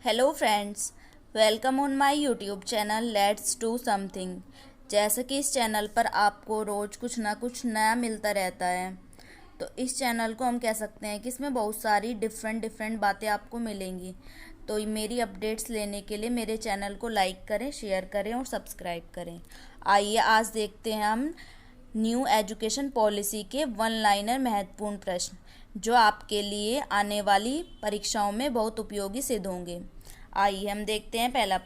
Hello friends, welcome on my YouTube channel let's do something. जैसे कि इस channel पर आपको रोज़ कुछ ना कुछ नया मिलता रहता है, तो इस चैनल को हम कह सकते हैं कि इसमें बहुत सारी डिफरेंट बातें आपको मिलेंगी। तो मेरी अपडेट्स लेने के लिए मेरे चैनल को लाइक करें, शेयर करें और सब्सक्राइब करें। आइए आज देखते हैं हम न्यू एजुकेशन पॉलिसी के वन लाइनर महत्वपूर्ण प्रश्न, जो आपके लिए आने वाली परीक्षाओं में बहुत उपयोगी सिद्ध होंगे। आइए हम देखते हैं पहला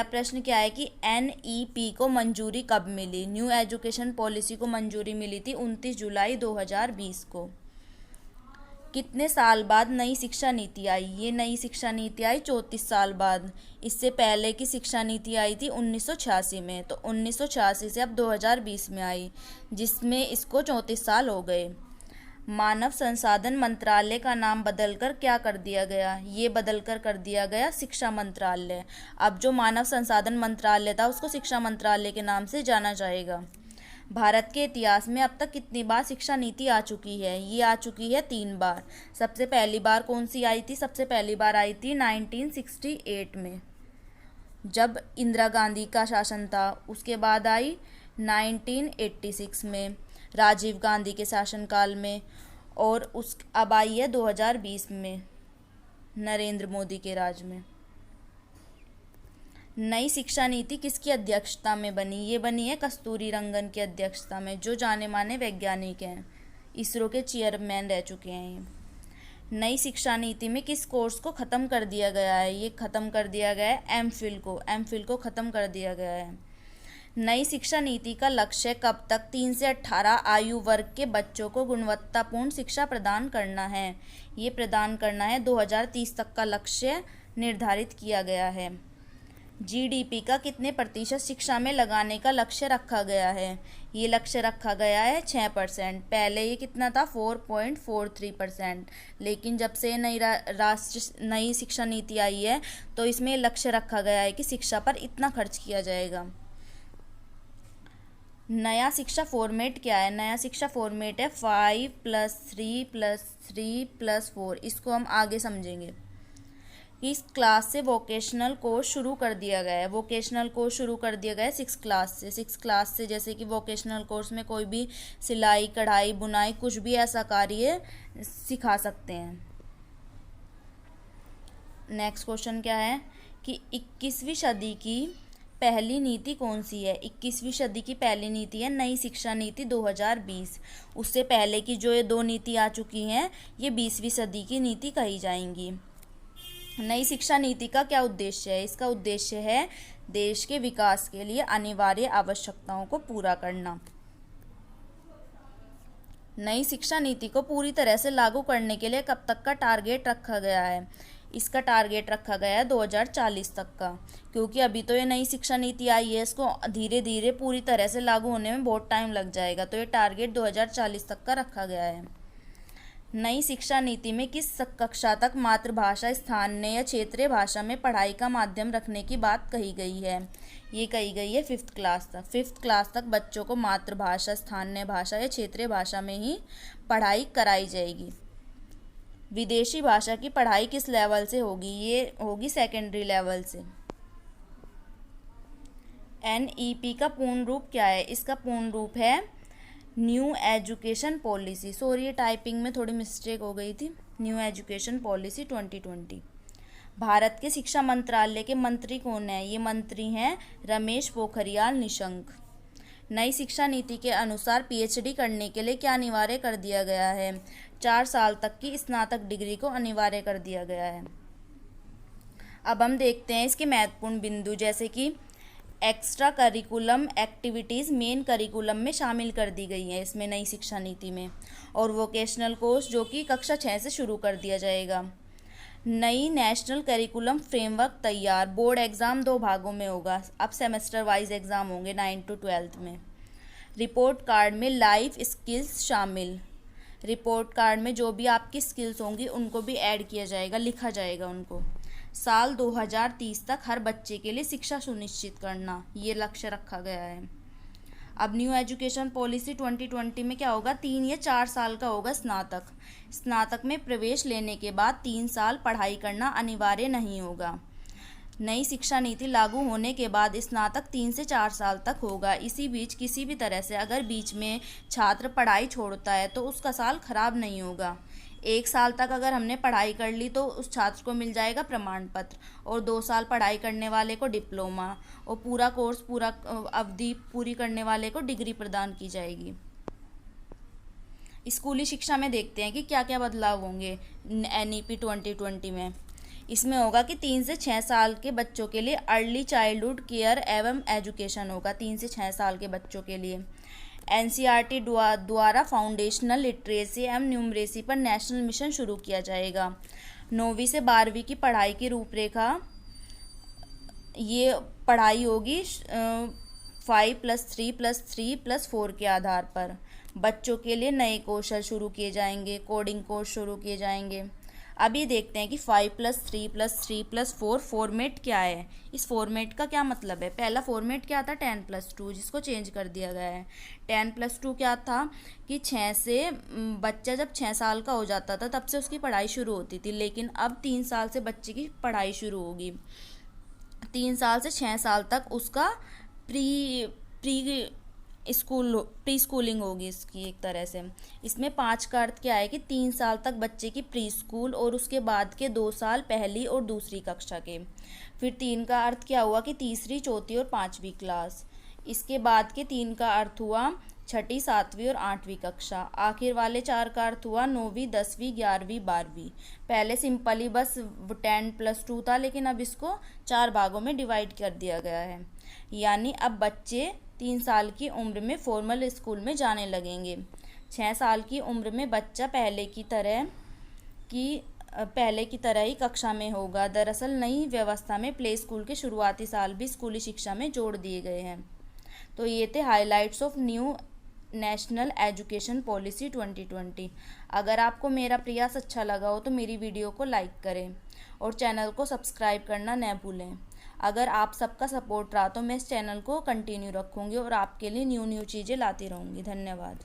प्रश्न क्या है कि एनईपी को मंजूरी कब मिली। न्यू एजुकेशन पॉलिसी को मंजूरी मिली थी 29 जुलाई 2020 को। कितने साल बाद नई शिक्षा नीति आई। ये नई शिक्षा नीति आई 34 साल बाद। इससे पहले की शिक्षा नीति आई थी 1986 में, तो 1986 से अब 2020 में आई, जिसमें इसको 34 साल हो गए। मानव संसाधन मंत्रालय का नाम बदलकर क्या कर दिया गया। ये बदलकर कर दिया गया शिक्षा मंत्रालय। अब जो मानव संसाधन मंत्रालय था उसको शिक्षा मंत्रालय के नाम से जाना जाएगा। भारत के इतिहास में अब तक कितनी बार शिक्षा नीति आ चुकी है। ये आ चुकी है 3 बार। सबसे पहली बार कौन सी आई थी। सबसे पहली बार आई थी 1968 में, जब इंदिरा गांधी का शासन था। उसके बाद आई 1986 में राजीव गांधी के शासनकाल में, और उस अब आई है 2020 में नरेंद्र मोदी के राज में। नई शिक्षा नीति किसकी अध्यक्षता में बनी। ये बनी है कस्तूरी रंगन की अध्यक्षता में, जो जाने माने वैज्ञानिक हैं, इसरो के चेयरमैन रह चुके हैं ये। नई शिक्षा नीति में किस कोर्स को ख़त्म कर दिया गया है। ये ख़त्म कर दिया गया है एमफिल को ख़त्म कर दिया गया है। नई शिक्षा नीति का लक्ष्य कब तक 3 से 18 आयु वर्ग के बच्चों को गुणवत्तापूर्ण शिक्षा प्रदान करना है। ये प्रदान करना है 2030 तक का लक्ष्य निर्धारित किया गया है। जीडीपी का कितने प्रतिशत शिक्षा में लगाने का लक्ष्य रखा गया है। ये लक्ष्य रखा गया है 6%। पहले ये कितना था 4.43%, लेकिन जब से नई शिक्षा नीति आई है तो इसमें लक्ष्य रखा गया है कि शिक्षा पर इतना खर्च किया जाएगा। नया शिक्षा फॉर्मेट क्या है। नया शिक्षा फॉर्मेट है 5+3+3+4। इसको हम आगे समझेंगे। इस क्लास से वोकेशनल कोर्स शुरू कर दिया गया है। वोकेशनल कोर्स शुरू कर दिया गया है 6 क्लास से। जैसे कि वोकेशनल कोर्स में कोई भी सिलाई, कढ़ाई, बुनाई, कुछ भी ऐसा कार्य सिखा सकते हैं। नेक्स्ट क्वेश्चन क्या है कि 21वीं सदी की पहली नीति कौन सी है। 21वीं सदी की पहली नीति है नई शिक्षा नीति 2020। उससे पहले की जो ये 2 नीति आ चुकी हैं, ये 20वीं सदी की नीति कही जाएंगी। नई शिक्षा नीति का क्या उद्देश्य है। इसका उद्देश्य है देश के विकास के लिए अनिवार्य आवश्यकताओं को पूरा करना। नई शिक्षा नीति को पूरी तरह से लागू करने के लिए कब तक का टारगेट रखा गया है। इसका टारगेट रखा गया है 2040 तक का, क्योंकि अभी तो ये नई शिक्षा नीति आई है, इसको धीरे धीरे पूरी तरह से लागू होने में बहुत टाइम लग जाएगा, तो ये टारगेट 2040 तक का रखा गया है। नई शिक्षा नीति में किस कक्षा तक मातृभाषा, स्थानीय या क्षेत्रीय भाषा में पढ़ाई का माध्यम रखने की बात कही गई है। ये कही गई है 5th क्लास तक। 5th क्लास तक बच्चों को मातृभाषा, स्थानीय भाषा या क्षेत्रीय भाषा में ही पढ़ाई कराई जाएगी। विदेशी भाषा की पढ़ाई किस लेवल से होगी। ये होगी सेकेंडरी लेवल से। एनईपी का पूर्ण रूप क्या है। इसका पूर्ण रूप है न्यू एजुकेशन पॉलिसी। सॉरी, ये टाइपिंग में थोड़ी मिस्टेक हो गई थी। New education policy 2020। भारत के शिक्षा मंत्रालय के मंत्री कौन है। ये मंत्री हैं रमेश पोखरियाल निशंक। नई शिक्षा नीति के अनुसार पीएचडी करने के लिए क्या अनिवार्य कर दिया गया है। 4 साल तक की स्नातक डिग्री को अनिवार्य कर दिया गया है। अब हम देखते हैं इसके महत्वपूर्ण बिंदु, जैसे कि extra curriculum activities main curriculum में शामिल कर दी गई हैं इसमें नई शिक्षा नीति में, और वोकेशनल कोर्स जो कि कक्षा 6 से शुरू कर दिया जाएगा। नई नेशनल करिकुलम फ्रेमवर्क तैयार। बोर्ड एग्ज़ाम 2 भागों में होगा। अब सेमेस्टर वाइज एग्ज़ाम होंगे 9 to 12 में। रिपोर्ट कार्ड में लाइफ स्किल्स शामिल। रिपोर्ट कार्ड में जो भी आपकी स्किल्स होंगी उनको भी ऐड किया जाएगा, लिखा जाएगा उनको। साल 2030 तक हर बच्चे के लिए शिक्षा सुनिश्चित करना, ये लक्ष्य रखा गया है। अब न्यू एजुकेशन पॉलिसी 2020 में क्या होगा, 3 या 4 साल का होगा स्नातक। स्नातक में प्रवेश लेने के बाद 3 साल पढ़ाई करना अनिवार्य नहीं होगा। नई शिक्षा नीति लागू होने के बाद स्नातक 3 से 4 साल तक होगा। इसी बीच किसी भी तरह से अगर बीच में छात्र पढ़ाई छोड़ता है तो उसका साल खराब नहीं होगा। 1 साल तक अगर हमने पढ़ाई कर ली तो उस छात्र को मिल जाएगा प्रमाण पत्र, और 2 साल पढ़ाई करने वाले को डिप्लोमा, और पूरा कोर्स पूरा अवधि पूरी करने वाले को डिग्री प्रदान की जाएगी। स्कूली शिक्षा में देखते हैं कि क्या क्या बदलाव होंगे NEP 2020 में। इसमें होगा कि 3 से 6 साल के बच्चों के लिए अर्ली चाइल्डहुड केयर एवं एजुकेशन होगा। 3 से 6 साल के बच्चों के लिए NCERT द्वारा फाउंडेशनल लिटरेसी एवं न्यूमरेसी पर नेशनल मिशन शुरू किया जाएगा। 9वीं से 12वीं की पढ़ाई की रूपरेखा, ये पढ़ाई होगी 5+3+3+4 के आधार पर। बच्चों के लिए नए कौशल शुरू किए जाएंगे, कोडिंग कोर्स शुरू किए जाएंगे। अब ये देखते हैं कि 5+3+3+4 फॉर्मेट क्या है। इस फॉर्मेट का क्या मतलब है। पहला फॉर्मेट क्या था, 10+2, जिसको चेंज कर दिया गया है। 10+2 क्या था कि 6 से बच्चा जब 6 साल का हो जाता था तब से उसकी पढ़ाई शुरू होती थी, लेकिन अब 3 साल से बच्चे की पढ़ाई शुरू होगी। 3 साल से 6 साल तक उसका प्री स्कूलिंग होगी इसकी एक तरह से। इसमें 5 का अर्थ क्या है कि 3 साल तक बच्चे की प्री स्कूल और उसके बाद के 2 साल पहली और दूसरी कक्षा के। फिर 3 का अर्थ क्या हुआ कि तीसरी, चौथी और 5वीं क्लास। इसके बाद के 3 का अर्थ हुआ 6ठी, 7वीं और 8वीं कक्षा। आखिर वाले 4 का अर्थ हुआ 9वीं, 10वीं, 11वीं, 12वीं। पहले सिंपली बस 10+2 था, लेकिन अब इसको 4 भागों में डिवाइड कर दिया गया है। यानी अब बच्चे 3 साल की उम्र में फॉर्मल स्कूल में जाने लगेंगे। 6 साल की उम्र में बच्चा पहले की तरह ही कक्षा में होगा। दरअसल नई व्यवस्था में प्ले स्कूल के शुरुआती साल भी स्कूली शिक्षा में जोड़ दिए गए हैं। तो ये थे highlights of new national education policy 2020। अगर आपको मेरा प्रयास अच्छा लगा हो तो मेरी वीडियो को लाइक करें और चैनल को सब्सक्राइब करना न भूलें। अगर आप सबका सपोर्ट रहा तो मैं इस चैनल को कंटिन्यू रखूँगी और आपके लिए न्यू चीज़ें लाती रहूँगी। धन्यवाद।